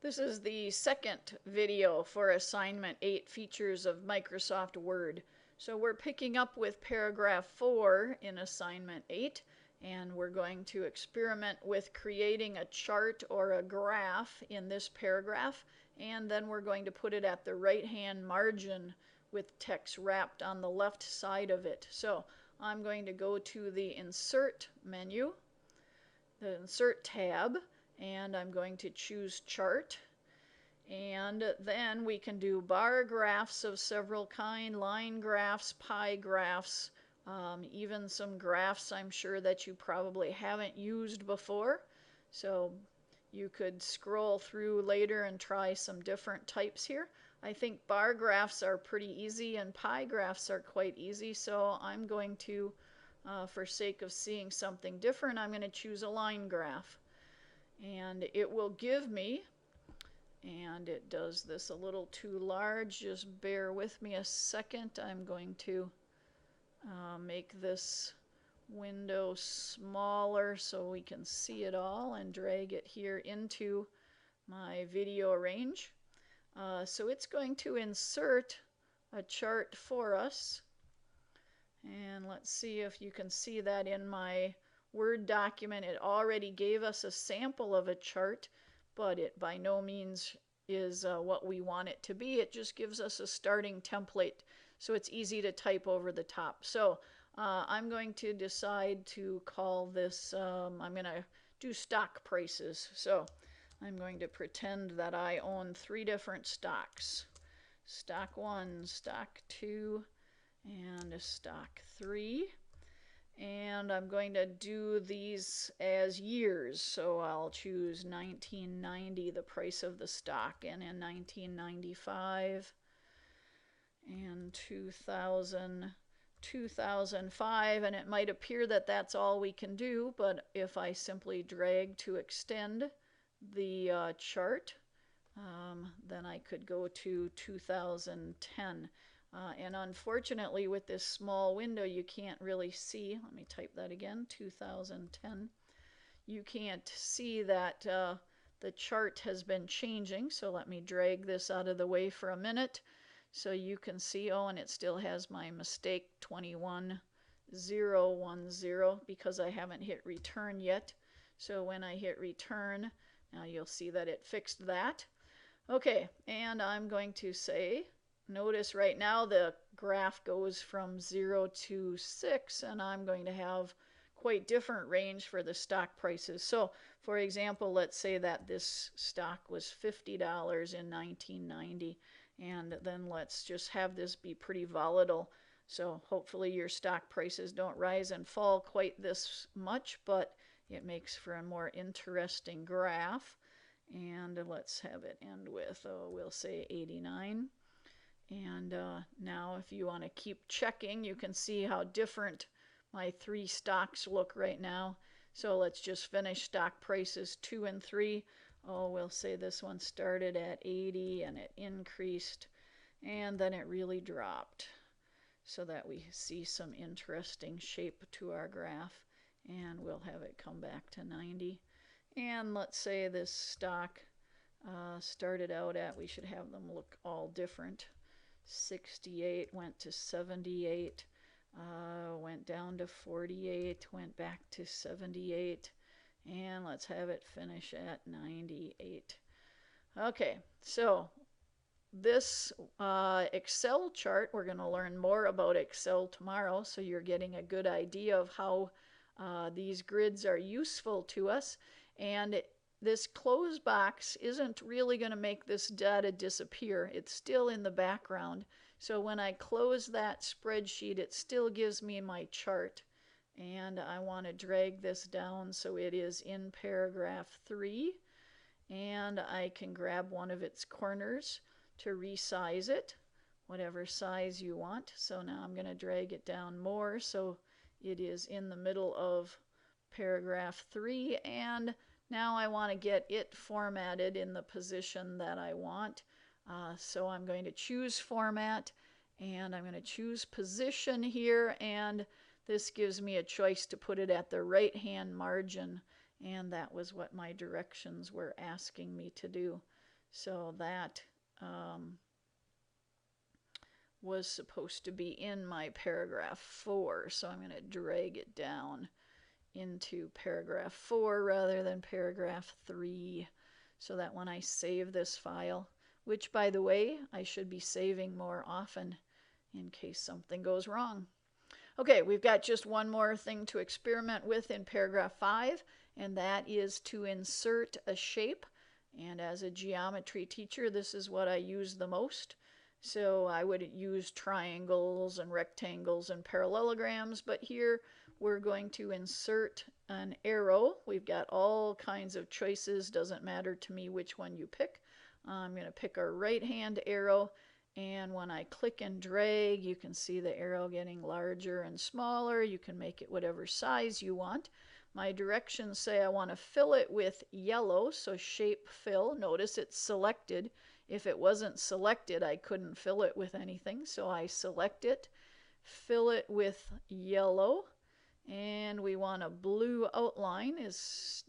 This is the second video for assignment 8, features of Microsoft Word. So we're picking up with paragraph 4 in assignment 8, and we're going to experiment with creating a chart or a graph in this paragraph, and then we're going to put it at the right-hand margin with text wrapped on the left side of it. So I'm going to go to the Insert menu, the Insert tab, and I'm going to choose Chart. And then we can do bar graphs of several kinds, line graphs, pie graphs, even some graphs I'm sure that you probably haven't used before. So you could scroll through later and try some different types here. I think bar graphs are pretty easy and pie graphs are quite easy, so I'm going to, for sake of seeing something different, I'm going to choose a line graph. And it will give me, and it does this a little too large, just bear with me a second. I'm going to make this window smaller so we can see it all and drag it here into my video range. So it's going to insert a chart for us, and let's see if you can see that in my Word document. It already gave us a sample of a chart, but it by no means is what we want it to be. It just gives us a starting template, so it's easy to type over the top. So I'm going to decide to call this, I'm going to do stock prices. So I'm going to pretend that I own 3 different stocks. Stock 1, stock 2, and stock 3. And I'm going to do these as years, so I'll choose 1990, the price of the stock, and in 1995 and 2005, and it might appear that that's all we can do, but if I simply drag to extend the chart, then I could go to 2010. And unfortunately, with this small window, you can't really see. Let me type that again, 2010. You can't see that the chart has been changing, so let me drag this out of the way for a minute so you can see. Oh, and it still has my mistake 21010 because I haven't hit return yet. So when I hit return, now you'll see that it fixed that. Okay, and I'm going to say, notice right now the graph goes from 0 to 6, and I'm going to have quite different range for the stock prices. So for example, let's say that this stock was $50 in 1990, and then let's just have this be pretty volatile. So hopefully your stock prices don't rise and fall quite this much, but it makes for a more interesting graph. And let's have it end with, we'll say 89. And now if you want to keep checking, you can see how different my 3 stocks look right now. So let's just finish stock prices 2 and 3. Oh, we'll say this one started at 80 and it increased, and then it really dropped, so that we see some interesting shape to our graph. And we'll have it come back to 90. And let's say this stock started out at, we should have them look all different, 68, went to 78, went down to 48, went back to 78, and let's have it finish at 98. Okay, so this Excel chart, we're going to learn more about Excel tomorrow, so you're getting a good idea of how these grids are useful to us. And this close box isn't really going to make this data disappear. It's still in the background. So when I close that spreadsheet, it still gives me my chart. And I want to drag this down so it is in paragraph 3. And I can grab one of its corners to resize it, whatever size you want. So now I'm going to drag it down more so it is in the middle of paragraph 3, and now I want to get it formatted in the position that I want. So I'm going to choose Format, and I'm going to choose Position here, and this gives me a choice to put it at the right-hand margin, and that was what my directions were asking me to do. So that was supposed to be in my paragraph 4. So I'm going to drag it down into paragraph 4 rather than paragraph 3, so that when I save this file, which by the way, I should be saving more often in case something goes wrong. Okay, we've got just one more thing to experiment with in paragraph 5, and that is to insert a shape. And as a geometry teacher, this is what I use the most. So I would use triangles and rectangles and parallelograms, but here we're going to insert an arrow. We've got all kinds of choices, doesn't matter to me which one you pick. I'm going to pick our right hand arrow, and when I click and drag, you can see the arrow getting larger and smaller. You can make it whatever size you want. My directions say I want to fill it with yellow, so shape fill. Notice it's selected. If it wasn't selected, I couldn't fill it with anything, so I select it, fill it with yellow, and we want a blue outline.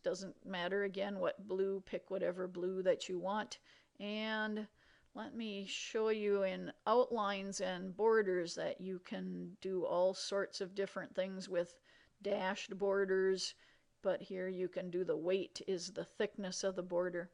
Doesn't matter again what blue, pick whatever blue that you want. And let me show you in outlines and borders that you can do all sorts of different things with dashed borders, but here you can do the weight is the thickness of the border.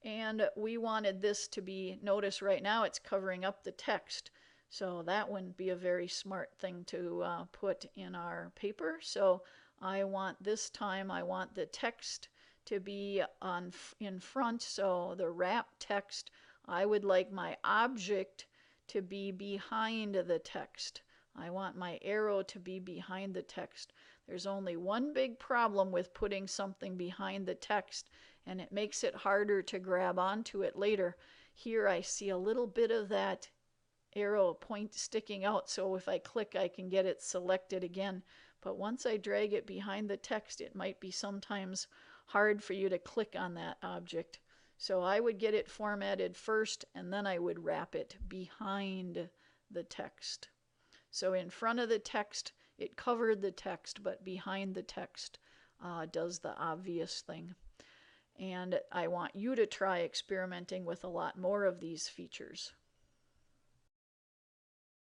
And we wanted this to be, notice right now it's covering up the text, so that wouldn't be a very smart thing to put in our paper. So I want this time, I want the text to be in front, so the wrap text, I would like my object to be behind the text. I want my arrow to be behind the text. There's only one big problem with putting something behind the text, and it makes it harder to grab onto it later. Here I see a little bit of that arrow point sticking out, so if I click I can get it selected again. But once I drag it behind the text, it might be sometimes hard for you to click on that object. So I would get it formatted first, and then I would wrap it behind the text. So in front of the text, it covered the text, but behind the text does the obvious thing. And I want you to try experimenting with a lot more of these features.